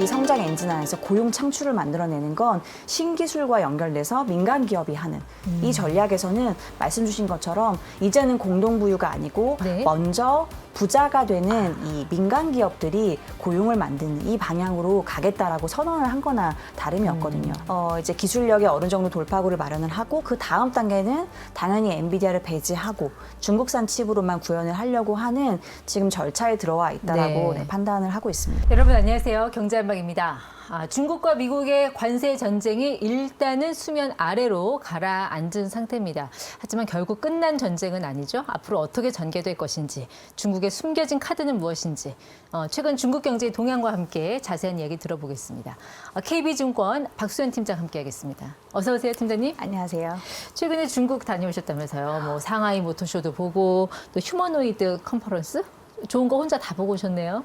이 성장 엔진 안에서 고용 창출을 만들어내는 건 신기술과 연결돼서 민간 기업이 하는 이 전략에서는 말씀 주신 것처럼 이제는 공동부유가 아니고 네. 먼저 부자가 되는 이 민간 기업들이 고용을 만드는 이 방향으로 가겠다라고 선언을 한 거나 다름이 없거든요. 이제 기술력의 어느 정도 돌파구를 마련을 하고 그 다음 단계는 당연히 엔비디아를 배제하고 중국산 칩으로만 구현을 하려고 하는 지금 절차에 들어와 있다라고 네. 판단을 하고 있습니다. 여러분 안녕하세요. 경제한방입니다. 중국과 미국의 관세 전쟁이 일단은 수면 아래로 가라앉은 상태입니다. 하지만 결국 끝난 전쟁은 아니죠. 앞으로 어떻게 전개될 것인지, 중국의 숨겨진 카드는 무엇인지, 최근 중국 경제의 동향과 함께 자세한 이야기 들어보겠습니다. KB증권 박수현 팀장 함께하겠습니다. 어서 오세요, 팀장님. 안녕하세요. 최근에 중국 다녀오셨다면서요. 뭐 상하이 모터쇼도 보고 또 휴머노이드 컨퍼런스? 좋은 거 혼자 다 보고 오셨네요.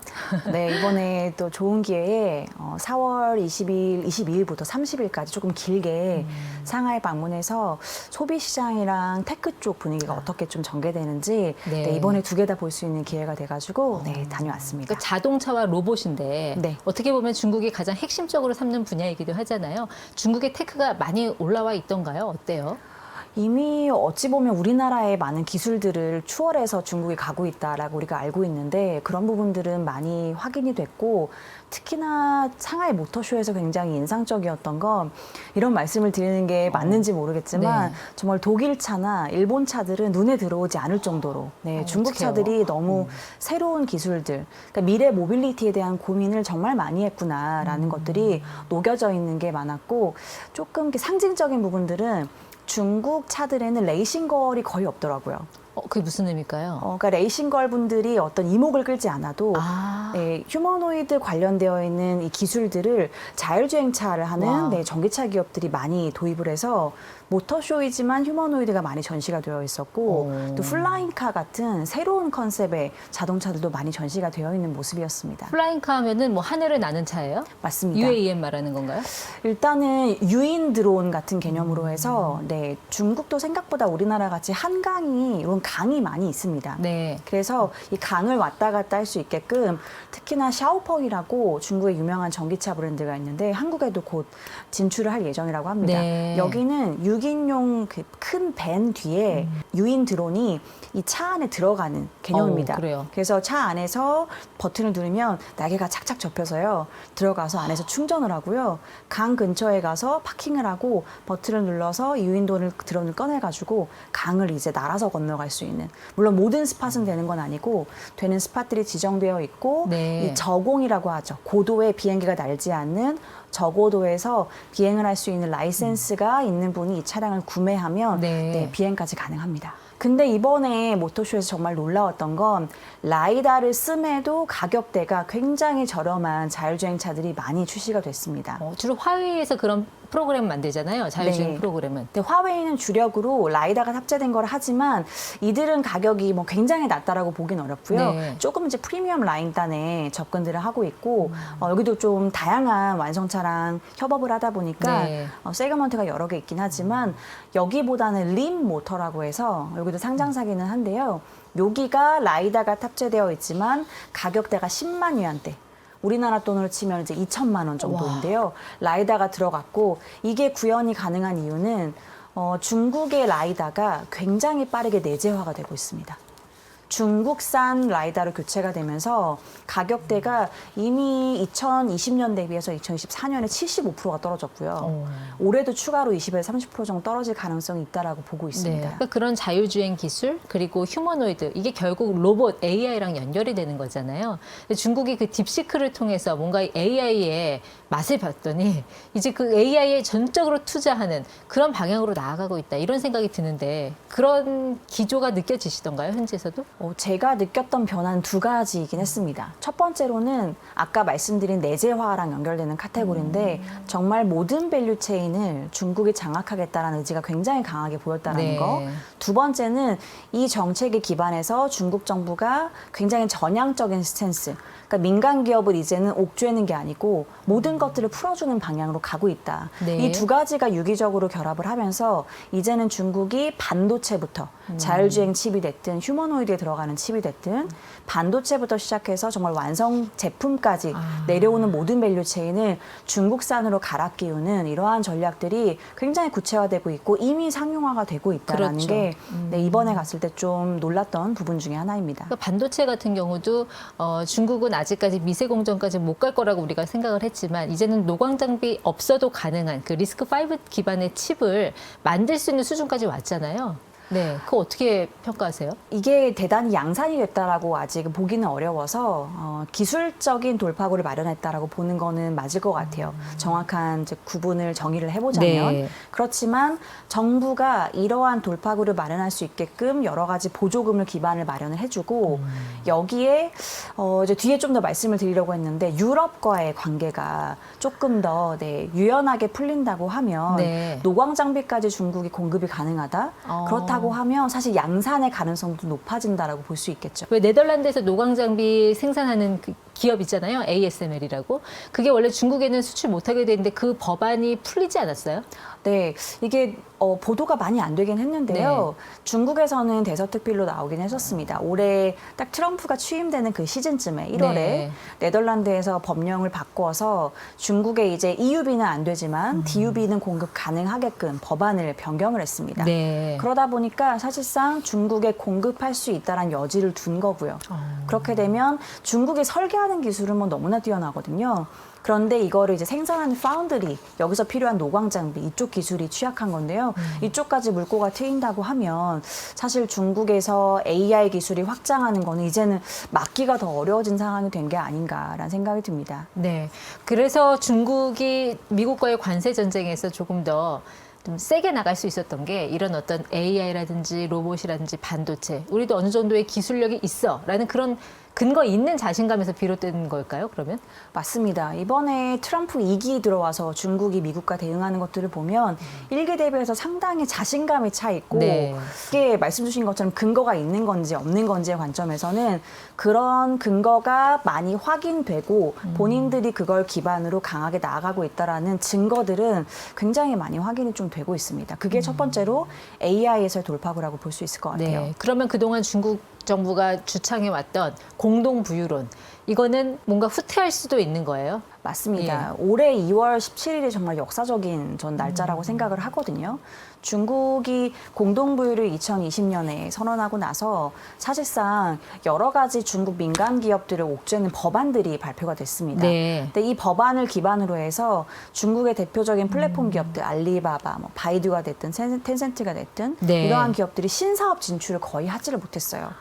네, 이번에 또 좋은 기회에 4월 22일부터 30일까지 조금 길게 상하이 방문해서 소비 시장이랑 테크 쪽 분위기가 어떻게 좀 전개되는지 네. 네, 이번에 두 개 다 볼 수 있는 기회가 돼가지고 네, 다녀왔습니다. 그러니까 자동차와 로봇인데 네. 어떻게 보면 중국이 가장 핵심적으로 삼는 분야이기도 하잖아요. 중국의 테크가 많이 올라와 있던가요? 어때요? 이미 어찌 보면 우리나라의 많은 기술들을 추월해서 중국이 가고 있다라고 우리가 알고 있는데 그런 부분들은 많이 확인이 됐고 특히나 상하이 모터쇼에서 굉장히 인상적이었던 건 이런 말씀을 드리는 게 맞는지 모르겠지만 네. 정말 독일 차나 일본 차들은 눈에 들어오지 않을 정도로 중국 어떡해요? 차들이 너무 새로운 기술들, 그러니까 미래 모빌리티에 대한 고민을 정말 많이 했구나라는 것들이 녹여져 있는 게 많았고 조금 이렇게 상징적인 부분들은 중국 차들에는 레이싱걸이 거의 없더라고요. 그게 무슨 의미일까요? 그러니까 레이싱걸 분들이 어떤 이목을 끌지 않아도 아. 휴머노이드 관련되어 있는 이 기술들을 자율주행차를 와. 하는 전기차 기업들이 많이 도입을 해서 모터쇼이지만 휴머노이드가 많이 전시가 되어 있었고 또 플라잉카 같은 새로운 컨셉의 자동차들도 많이 전시가 되어 있는 모습이었습니다. 플라잉카 하면은 뭐 하늘을 나는 차예요? 맞습니다. UAM 말하는 건가요? 일단은 유인 드론 같은 개념으로 해서 중국도 생각보다 우리나라 같이 한강이 이런 강이 많이 있습니다. 네. 그래서 이 강을 왔다 갔다 할 수 있게끔 특히나 샤오펑이라고 중국의 유명한 전기차 브랜드가 있는데 한국에도 곧 진출을 할 예정이라고 합니다. 네. 여기는 6인용 그 큰 밴 뒤에 유인 드론이 이 차 안에 들어가는 개념입니다. 그래요? 그래서 차 안에서 버튼을 누르면 날개가 착착 접혀서요. 들어가서 안에서 충전을 하고요. 강 근처에 가서 파킹을 하고 버튼을 눌러서 유인 드론을 꺼내가지고 강을 이제 날아서 건너갈 수 있는. 물론 모든 스팟은 되는 건 아니고 되는 스팟들이 지정되어 있고 네. 이 저공이라고 하죠. 고도의 비행기가 날지 않는 저고도에서 비행을 할 수 있는 라이센스가 있는 분이 이 차량을 구매하면 네. 비행까지 가능합니다. 근데 이번에 모터쇼에서 정말 놀라웠던 건 라이다를 씀에도 가격대가 굉장히 저렴한 자율주행차들이 많이 출시가 됐습니다. 주로 화웨이에서 그런 프로그램 만들잖아요. 자율주행 네. 프로그램은. 근데 화웨이는 주력으로 라이다가 탑재된 걸 하지만 이들은 가격이 뭐 굉장히 낮다라고 보긴 어렵고요. 네. 조금 이제 프리미엄 라인단에 접근들을 하고 있고 여기도 좀 다양한 완성차랑 협업을 하다 보니까 네. 세그먼트가 여러 개 있긴 하지만 여기보다는 림 모터라고 해서 여기도 상장사기는 한데요. 여기가 라이다가 탑재되어 있지만 가격대가 10만 위안대. 우리나라 돈으로 치면 이제 2천만 원 정도인데요. 라이다가 들어갔고 이게 구현이 가능한 이유는 중국의 라이다가 굉장히 빠르게 내재화가 되고 있습니다. 중국산 라이다로 교체가 되면서 가격대가 이미 2020년 대비해서 2024년에 75%가 떨어졌고요. 올해도 추가로 20에서 30% 정도 떨어질 가능성이 있다라고 보고 있습니다. 그러니까 그런 자율주행 기술 그리고 휴머노이드 이게 결국 로봇 AI랑 연결이 되는 거잖아요. 근데 중국이 그 딥시크를 통해서 뭔가 AI의 맛을 봤더니 이제 그 AI에 전적으로 투자하는 그런 방향으로 나아가고 있다 이런 생각이 드는데 그런 기조가 느껴지시던가요 현지에서도? 제가 느꼈던 변화는 두 가지이긴 했습니다. 첫 번째로는 아까 말씀드린 내재화랑 연결되는 카테고리인데 정말 모든 밸류 체인을 중국이 장악하겠다는 의지가 굉장히 강하게 보였다는 네. 거. 두 번째는 이 정책에 기반해서 중국 정부가 굉장히 전향적인 스탠스, 그러니까 민간 기업을 이제는 옥죄는 게 아니고 모든 것들을 풀어주는 방향으로 가고 있다. 네. 이 두 가지가 유기적으로 결합을 하면서 이제는 중국이 반도체부터 자율주행 칩이 됐든 휴머노이드에 들어가는 칩이 됐든 반도체부터 시작해서 정말 완성 제품까지 내려오는 모든 밸류 체인을 중국산으로 갈아 끼우는 이러한 전략들이 굉장히 구체화되고 있고 이미 상용화가 되고 있다는 그렇죠. 게 네, 이번에 갔을 때 좀 놀랐던 부분 중에 하나입니다. 그러니까 반도체 같은 경우도 중국은 아직까지 미세 공정까지 못 갈 거라고 우리가 생각을 했지만 이제는 노광 장비 없어도 가능한 그 리스크5 기반의 칩을 만들 수 있는 수준까지 왔잖아요. 네, 그거 어떻게 평가하세요? 이게 대단히 양산이 됐다라고 아직 보기는 어려워서 기술적인 돌파구를 마련했다라고 보는 거는 맞을 것 같아요. 정확한 이제 구분을 정의를 해보자면 네. 그렇지만 정부가 이러한 돌파구를 마련할 수 있게끔 여러 가지 보조금을 기반을 마련을 해주고 여기에 이제 뒤에 좀 더 말씀을 드리려고 했는데 유럽과의 관계가 조금 더 유연하게 풀린다고 하면 네. 노광 장비까지 중국이 공급이 가능하다. 그렇다고 하면 사실 양산의 가능성도 높아진다라고 볼 수 있겠죠. 왜 네덜란드에서 노광 장비 생산하는 그 기업 있잖아요. ASML이라고. 그게 원래 중국에는 수출 못하게 되는데 그 법안이 풀리지 않았어요? 네, 이게 보도가 많이 안 되긴 했는데요. 중국에서는 대서특필로 나오긴 했었습니다. 올해 딱 트럼프가 취임되는 그 시즌쯤에 1월에 네. 네덜란드에서 법령을 바꿔서 중국에 이제 EUB는 안 되지만 DUB는 공급 가능하게끔 법안을 변경을 했습니다. 네. 그러다 보니까 사실상 중국에 공급할 수 있다는 여지를 둔 거고요. 그렇게 되면 중국이 설계하는 기술은 뭐 너무나 뛰어나거든요. 그런데 이거를 이제 생산하는 파운드리, 여기서 필요한 노광 장비, 이쪽 기술이 취약한 건데요. 이쪽까지 물꼬가 트인다고 하면 사실 중국에서 AI 기술이 확장하는 거는 이제는 막기가 더 어려워진 상황이 된 게 아닌가라는 생각이 듭니다. 네. 그래서 중국이 미국과의 관세 전쟁에서 조금 더 좀 세게 나갈 수 있었던 게 이런 어떤 AI라든지 로봇이라든지 반도체, 우리도 어느 정도의 기술력이 있어라는 그런 근거 있는 자신감에서 비롯된 걸까요, 그러면? 맞습니다. 이번에 트럼프 2기 들어와서 중국이 미국과 대응하는 것들을 보면 1기 대비해서 상당히 자신감이 차 있고 네. 이게 말씀 주신 것처럼 근거가 있는 건지 없는 건지의 관점에서는 그런 근거가 많이 확인되고 본인들이 그걸 기반으로 강하게 나아가고 있다라는 증거들은 굉장히 많이 확인이 좀 되고 있습니다. 그게 첫 번째로 AI에서의 돌파구라고 볼 수 있을 것 같아요. 네. 그러면 그동안 중국 정부가 주창해왔던 공동부유론, 이거는 뭔가 후퇴할 수도 있는 거예요? 맞습니다. 올해 2월 17일이 정말 역사적인 전 날짜라고 생각을 하거든요. 중국이 공동부유를 2020년에 선언하고 나서 사실상 여러 가지 중국 민간 기업들을 옥죄는 법안들이 발표가 됐습니다. 네. 근데 이 법안을 기반으로 해서 중국의 대표적인 플랫폼 기업들, 알리바바, 뭐 바이두가 됐든 텐센트가 됐든 네. 이러한 기업들이 신사업 진출을 거의 하지를 못했어요.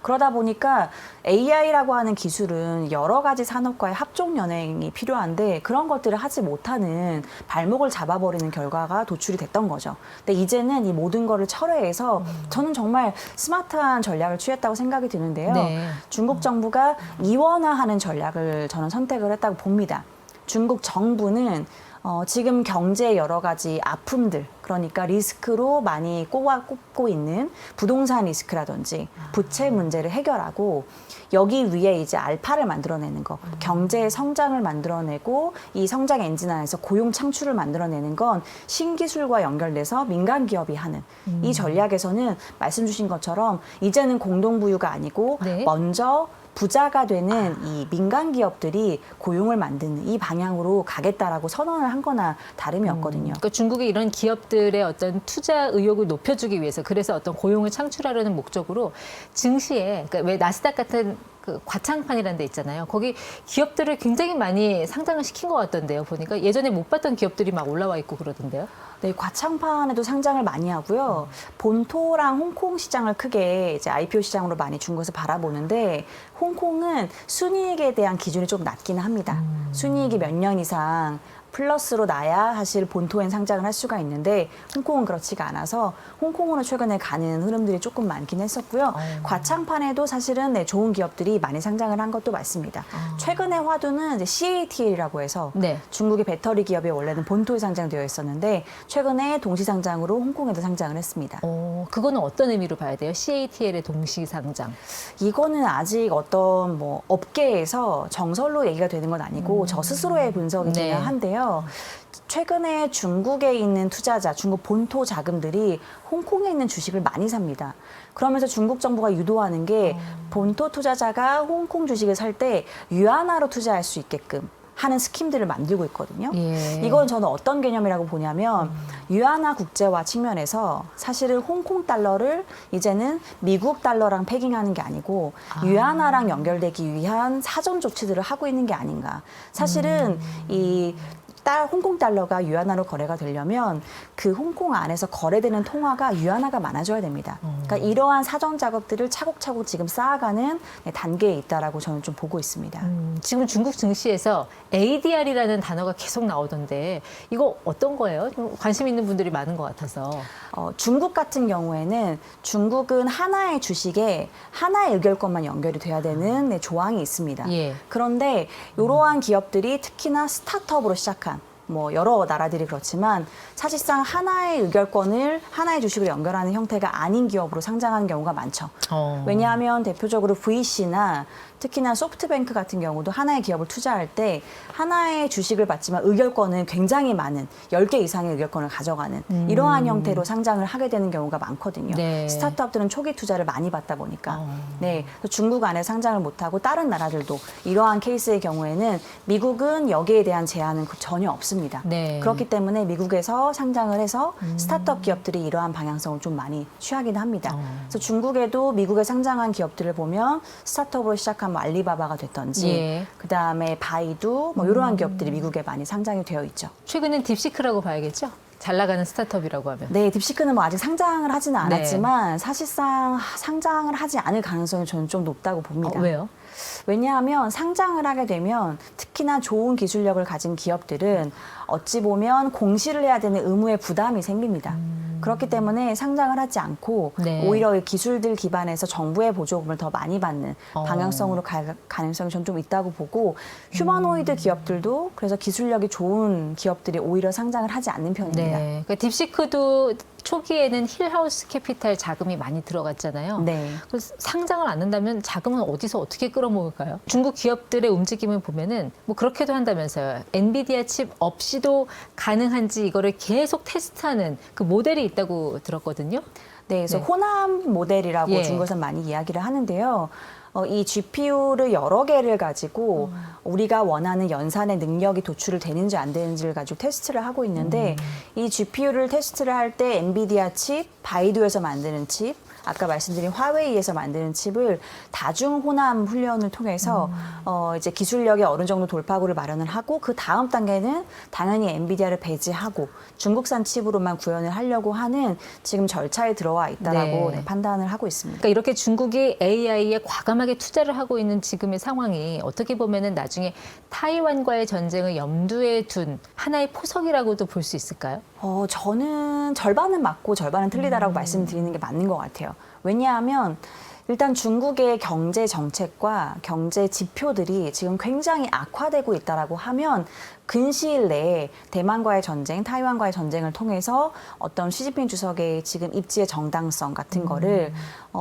그러다 보니까 AI라고 하는 기술은 여러 가지 산업과의 합종 연행이 필요한데 그런 것들을 하지 못하는 발목을 잡아버리는 결과가 도출이 됐던 거죠. 근데 이제는 이 모든 거를 철회해서 저는 정말 스마트한 전략을 취했다고 생각이 드는데요. 네. 중국 정부가 이원화하는 전략을 저는 선택을 했다고 봅니다. 중국 정부는 지금 경제의 여러 가지 아픔들, 그러니까 리스크로 많이 꼽고 있는 부동산 리스크라든지 부채 문제를 해결하고 여기 위에 이제 알파를 만들어내는 거, 경제의 성장을 만들어내고 이 성장 엔진 안에서 고용 창출을 만들어내는 건 신기술과 연결돼서 민간 기업이 하는 이 전략에서는 말씀 주신 것처럼 이제는 공동부유가 아니고 네. 먼저 부자가 되는 이 민간 기업들이 고용을 만드는 이 방향으로 가겠다라고 선언을 한 거나 다름이 없거든요. 그러니까 중국의 이런 기업들의 어떤 투자 의욕을 높여주기 위해서, 그래서 어떤 고용을 창출하려는 목적으로 증시에, 그러니까 왜 나스닥 같은 그 과창판이라는 데 있잖아요. 거기 기업들을 굉장히 많이 상장을 시킨 것 같던데요. 보니까 예전에 못 봤던 기업들이 막 올라와 있고 그러던데요. 네, 과창판에도 상장을 많이 하고요. 본토랑 홍콩 시장을 크게 이제 IPO 시장으로 많이 중국에서 바라보는데 홍콩은 순이익에 대한 기준이 좀 낮기는 합니다. 순이익이 몇 년 이상 플러스로 나야 사실 본토엔 상장을 할 수가 있는데 홍콩은 그렇지가 않아서 홍콩으로 최근에 가는 흐름들이 조금 많긴 했었고요. 과창판에도 사실은 네, 좋은 기업들이 많이 상장을 한 것도 맞습니다. 최근에 화두는 이제 CATL이라고 해서 네. 중국의 배터리 기업이 원래는 본토에 상장되어 있었는데 최근에 동시 상장으로 홍콩에도 상장을 했습니다. 그거는 어떤 의미로 봐야 돼요? CATL의 동시 상장. 이거는 아직 어떤 뭐 업계에서 정설로 얘기가 되는 건 아니고 저 스스로의 분석이긴 네. 한데요. 있는데요. 최근에 중국에 있는 투자자, 중국 본토 자금들이 홍콩에 있는 주식을 많이 삽니다. 그러면서 중국 정부가 유도하는 게 본토 투자자가 홍콩 주식을 살 때 유안화로 투자할 수 있게끔 하는 스킴들을 만들고 있거든요. 예. 이건 저는 어떤 개념이라고 보냐면 유안화 국제화 측면에서 사실은 홍콩 달러를 이제는 미국 달러랑 패깅하는 게 아니고 유안화랑 연결되기 위한 사전 조치들을 하고 있는 게 아닌가. 사실은 이 홍콩 달러가 유안화로 거래가 되려면 그 홍콩 안에서 거래되는 통화가 유안화가 많아져야 됩니다. 그러니까 이러한 사전 작업들을 차곡차곡 지금 쌓아가는 단계에 있다라고 저는 좀 보고 있습니다. 지금 중국 증시에서 ADR이라는 단어가 계속 나오던데 이거 어떤 거예요? 좀 관심 있는 분들이 많은 것 같아서. 중국 같은 경우에는 중국은 하나의 주식에 하나의 의결권만 연결이 돼야 되는 조항이 있습니다. 예. 그런데 이러한 기업들이 특히나 스타트업으로 시작한 뭐 여러 나라들이 그렇지만 사실상 하나의 의결권을 하나의 주식으로 연결하는 형태가 아닌 기업으로 상장하는 경우가 많죠. 왜냐하면 대표적으로 VC나 특히나 소프트뱅크 같은 경우도 하나의 기업을 투자할 때 하나의 주식을 받지만 의결권은 굉장히 많은 10개 이상의 의결권을 가져가는 이러한 형태로 상장을 하게 되는 경우가 많거든요. 네. 스타트업들은 초기 투자를 많이 받다 보니까. 네, 중국 안에 상장을 못하고 다른 나라들도 이러한 케이스의 경우에는 미국은 여기에 대한 제한은 전혀 없습니다. 네. 그렇기 때문에 미국에서 상장을 해서 스타트업 기업들이 이러한 방향성을 좀 많이 취하긴 합니다. 그래서 중국에도 미국에 상장한 기업들을 보면 스타트업으로 시작한 뭐 알리바바가 됐던지 예. 그다음에 바이두 뭐 이러한 기업들이 미국에 많이 상장이 되어 있죠. 최근엔 딥시크라고 봐야겠죠? 잘 나가는 스타트업이라고 하면. 네, 딥시크는 뭐 아직 상장을 하지는 않았지만 사실상 상장을 하지 않을 가능성이 저는 좀 높다고 봅니다. 왜요? 왜냐하면 상장을 하게 되면 특히나 좋은 기술력을 가진 기업들은 어찌 보면 공시를 해야 되는 의무의 부담이 생깁니다. 그렇기 때문에 상장을 하지 않고 네. 오히려 이 기술들 기반에서 정부의 보조금을 더 많이 받는 방향성으로 갈 가능성이 전 좀 있다고 보고 휴머노이드 기업들도 그래서 기술력이 좋은 기업들이 오히려 상장을 하지 않는 편입니다. 네. 그러니까 딥시크도 초기에는 힐하우스 캐피탈 자금이 많이 들어갔잖아요. 네. 그래서 상장을 안 한다면 자금은 어디서 어떻게 끌어모을까요? 중국 기업들의 움직임을 보면은 뭐 그렇게도 한다면서요. 엔비디아 칩 없이도 가능한지 이거를 계속 테스트하는 그 모델이 있다고 들었거든요. 네, 그래서 네. 호남 모델이라고 예. 중국에서 많이 이야기를 하는데요. 이 GPU를 여러 개를 가지고 우리가 원하는 연산의 능력이 도출을 되는지 안 되는지를 가지고 테스트를 하고 있는데 이 GPU를 테스트를 할 때 엔비디아 칩, 바이두에서 만드는 칩, 아까 말씀드린 화웨이에서 만드는 칩을 다중 호남 훈련을 통해서 이제 기술력의 어느 정도 돌파구를 마련을 하고 그 다음 단계는 당연히 엔비디아를 배제하고 중국산 칩으로만 구현을 하려고 하는 지금 절차에 들어와 있다라고 네. 판단을 하고 있습니다. 그러니까 이렇게 중국이 AI에 과감하게 투자를 하고 있는 지금의 상황이 어떻게 보면은 나중에 타이완과의 전쟁을 염두에 둔 하나의 포석이라고도 볼 수 있을까요? 저는 절반은 맞고 절반은 틀리다라고 말씀드리는 게 맞는 것 같아요. 왜냐하면 일단 중국의 경제 정책과 경제 지표들이 지금 굉장히 악화되고 있다라고 하면 근시일 내에 대만과의 전쟁, 타이완과의 전쟁을 통해서 어떤 시진핑 주석의 지금 입지의 정당성 같은 거를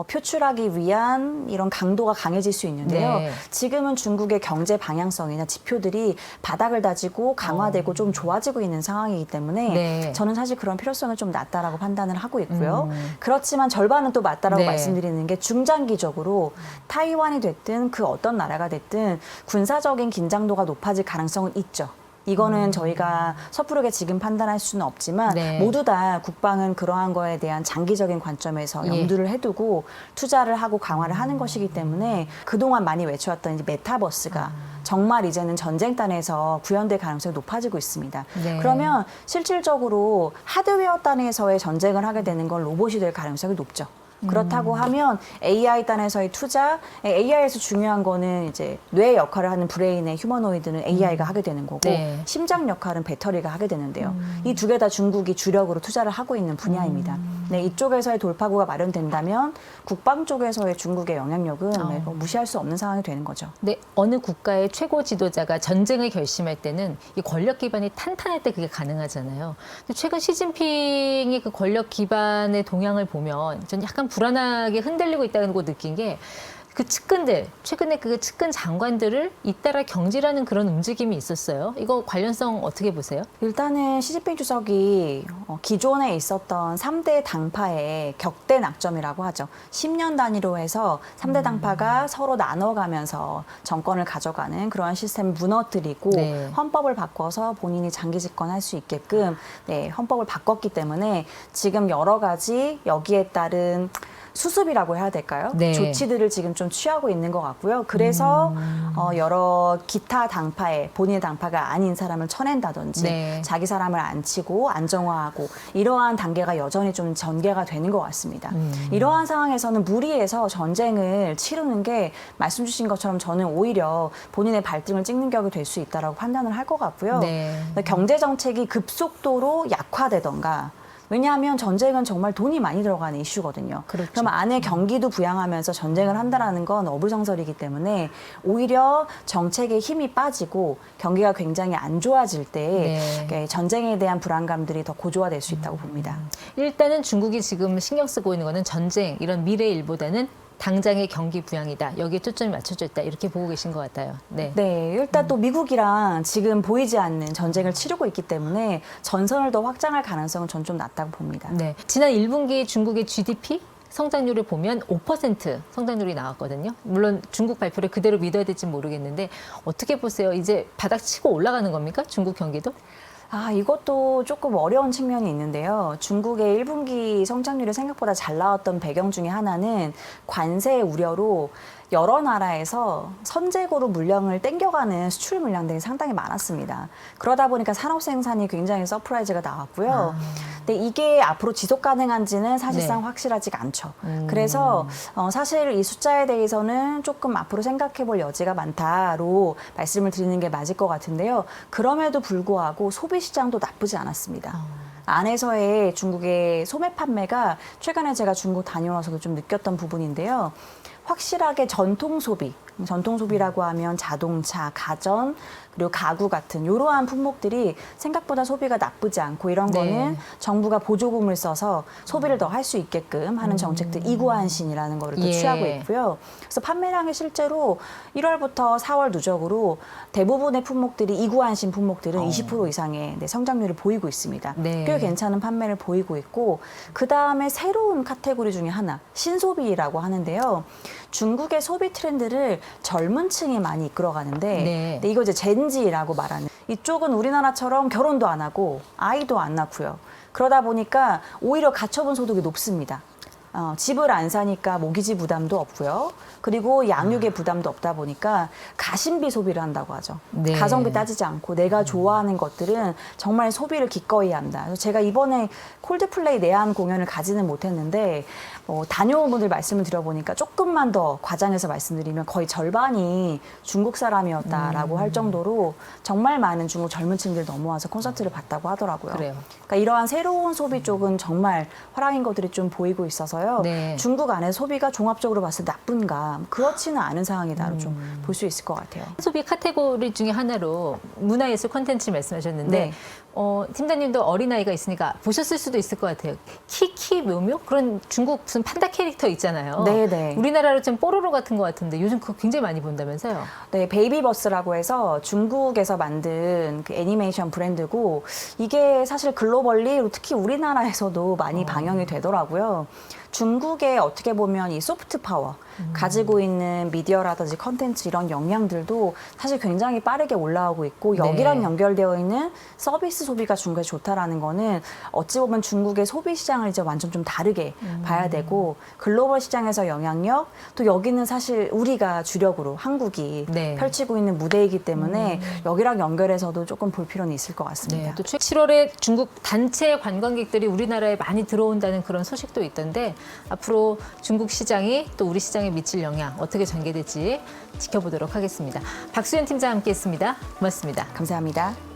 표출하기 위한 이런 강도가 강해질 수 있는데요. 네. 지금은 중국의 경제 방향성이나 지표들이 바닥을 다지고 강화되고 좀 좋아지고 있는 상황이기 때문에 네. 저는 사실 그런 필요성은 좀 낮다라고 판단을 하고 있고요. 그렇지만 절반은 또 맞다라고 네. 말씀드리는 게 중장기적으로 타이완이 됐든 그 어떤 나라가 됐든 군사적인 긴장도가 높아질 가능성은 있죠. 이거는 저희가 섣부르게 지금 판단할 수는 없지만 네. 모두 다 국방은 그러한 거에 대한 장기적인 관점에서 염두를 해두고 투자를 하고 강화를 하는 것이기 때문에 그동안 많이 외쳐왔던 이제 메타버스가 정말 이제는 전쟁단에서 구현될 가능성이 높아지고 있습니다. 네. 그러면 실질적으로 하드웨어 단에서의 전쟁을 하게 되는 건 로봇이 될 가능성이 높죠. 그렇다고 하면 AI 단에서의 투자, AI에서 중요한 거는 이제 뇌 역할을 하는 브레인의 휴머노이드는 AI가 하게 되는 거고 네. 심장 역할은 배터리가 하게 되는데요. 이 두 개 다 중국이 주력으로 투자를 하고 있는 분야입니다. 네, 이쪽에서의 돌파구가 마련된다면 국방 쪽에서의 중국의 영향력은 네, 무시할 수 없는 상황이 되는 거죠. 네, 어느 국가의 최고 지도자가 전쟁을 결심할 때는 이 권력 기반이 탄탄할 때 그게 가능하잖아요. 근데 최근 시진핑이 그 권력 기반의 동향을 보면 전 약간 불안하게 흔들리고 있다는 거 느낀 게 그 측근들, 최근에 그 측근 장관들을 잇따라 경질하는 그런 움직임이 있었어요. 이거 관련성 어떻게 보세요? 일단은 시진핑 주석이 기존에 있었던 3대 당파의 격대 낙점이라고 하죠. 10년 단위로 해서 3대 당파가 서로 나눠가면서 정권을 가져가는 그러한 시스템을 무너뜨리고 네. 헌법을 바꿔서 본인이 장기 집권할 수 있게끔 헌법을 바꿨기 때문에 지금 여러 가지 여기에 따른 수습이라고 해야 될까요? 네. 조치들을 지금 좀 취하고 있는 것 같고요. 그래서 여러 기타 당파에 본인의 당파가 아닌 사람을 쳐낸다든지 네. 자기 사람을 앉히고 안정화하고 이러한 단계가 여전히 좀 전개가 되는 것 같습니다. 이러한 상황에서는 무리해서 전쟁을 치르는 게 말씀 주신 것처럼 저는 오히려 본인의 발등을 찍는 격이 될 수 있다라고 판단을 할 것 같고요. 네. 경제 정책이 급속도로 약화되던가 왜냐하면 전쟁은 정말 돈이 많이 들어가는 이슈거든요. 그렇죠. 그럼 안에 경기도 부양하면서 전쟁을 한다라는 건 어불성설이기 때문에 오히려 정책의 힘이 빠지고 경기가 굉장히 안 좋아질 때 네. 전쟁에 대한 불안감들이 더 고조화될 수 있다고 봅니다. 일단은 중국이 지금 신경 쓰고 있는 거는 전쟁, 이런 미래 일보다는 당장의 경기 부양이다. 여기에 초점이 맞춰져 있다. 이렇게 보고 계신 것 같아요. 네. 네, 일단 또 미국이랑 지금 보이지 않는 전쟁을 치르고 있기 때문에 전선을 더 확장할 가능성은 전 좀 낮다고 봅니다. 네. 지난 1분기 중국의 GDP 성장률을 보면 5% 성장률이 나왔거든요. 물론 중국 발표를 그대로 믿어야 될지 모르겠는데 어떻게 보세요? 이제 바닥 치고 올라가는 겁니까? 중국 경기도? 이것도 조금 어려운 측면이 있는데요. 중국의 1분기 성장률이 생각보다 잘 나왔던 배경 중에 하나는 관세 우려로 여러 나라에서 선제고로 물량을 땡겨가는 수출 물량들이 상당히 많았습니다. 그러다 보니까 산업 생산이 굉장히 서프라이즈가 나왔고요. 근데 이게 앞으로 지속 가능한지는 사실상 네. 확실하지가 않죠. 그래서 사실 이 숫자에 대해서는 조금 앞으로 생각해 볼 여지가 많다로 말씀을 드리는 게 맞을 것 같은데요. 그럼에도 불구하고 소비 시장도 나쁘지 않았습니다. 안에서의 중국의 소매 판매가 최근에 제가 중국 다녀와서도 좀 느꼈던 부분인데요. 확실하게 전통 소비라고 하면 자동차, 가전, 그리고 가구 같은 이러한 품목들이 생각보다 소비가 나쁘지 않고 이런 네. 거는 정부가 보조금을 써서 소비를 더 할 수 있게끔 하는 정책들 이구한신이라는 거를 또 예. 취하고 있고요. 그래서 판매량이 실제로 1월부터 4월 누적으로 대부분의 품목들이 이구한신 품목들은 20% 이상의 성장률을 보이고 있습니다. 네. 꽤 괜찮은 판매를 보이고 있고 그다음에 새로운 카테고리 중에 하나 신소비라고 하는데요. 중국의 소비 트렌드를 젊은 층이 많이 이끌어가는데 네. 근데 이거 이제 젠지라고 말하는 이쪽은 우리나라처럼 결혼도 안 하고 아이도 안 낳고요. 그러다 보니까 오히려 가처분 소득이 높습니다. 집을 안 사니까 모기지 부담도 없고요. 그리고 양육의 부담도 없다 보니까 가심비 소비를 한다고 하죠. 네. 가성비 따지지 않고 내가 좋아하는 것들은 정말 소비를 기꺼이 한다. 그래서 제가 이번에 콜드플레이 내한 공연을 가지는 못했는데 다녀온 분들 말씀을 드려보니까 조금만 더 과장해서 말씀드리면 거의 절반이 중국 사람이었다라고 할 정도로 정말 많은 중국 젊은 층들 넘어와서 콘서트를 봤다고 하더라고요. 그래요. 그러니까 이러한 새로운 소비 쪽은 정말 화랑인 것들이 좀 보이고 있어서요. 네. 중국 안에 소비가 종합적으로 봤을 때 나쁜가 그렇지는 않은 상황이다로 좀 볼 수 있을 것 같아요. 소비 카테고리 중에 하나로 문화예술 콘텐츠 말씀하셨는데 네. 팀장님도 어린아이가 있으니까 보셨을 수도 있을 것 같아요. 키키 묘묘? 그런 중국 무슨 판다 캐릭터 있잖아요. 네네. 우리나라로 좀 뽀로로 같은 것 같은데 요즘 그거 굉장히 많이 본다면서요? 네, 베이비버스라고 해서 중국에서 만든 그 애니메이션 브랜드고 이게 사실 글로벌리 특히 우리나라에서도 많이 방영이 되더라고요. 중국의 어떻게 보면 이 소프트 파워 가지고 있는 미디어라든지 컨텐츠 이런 영향들도 사실 굉장히 빠르게 올라오고 있고 네. 여기랑 연결되어 있는 서비스 소비가 중국에 좋다라는 거는 어찌 보면 중국의 소비 시장을 이제 완전 좀 다르게 봐야 되고 글로벌 시장에서 영향력 또 여기는 사실 우리가 주력으로 한국이 네. 펼치고 있는 무대이기 때문에 여기랑 연결해서도 조금 볼 필요는 있을 것 같습니다. 네, 또 7월에 중국 단체 관광객들이 우리나라에 많이 들어온다는 그런 소식도 있던데 앞으로 중국 시장이 또 우리 시장에 미칠 영향 어떻게 전개될지 지켜보도록 하겠습니다. 박수현 팀장과 함께했습니다. 고맙습니다. 감사합니다.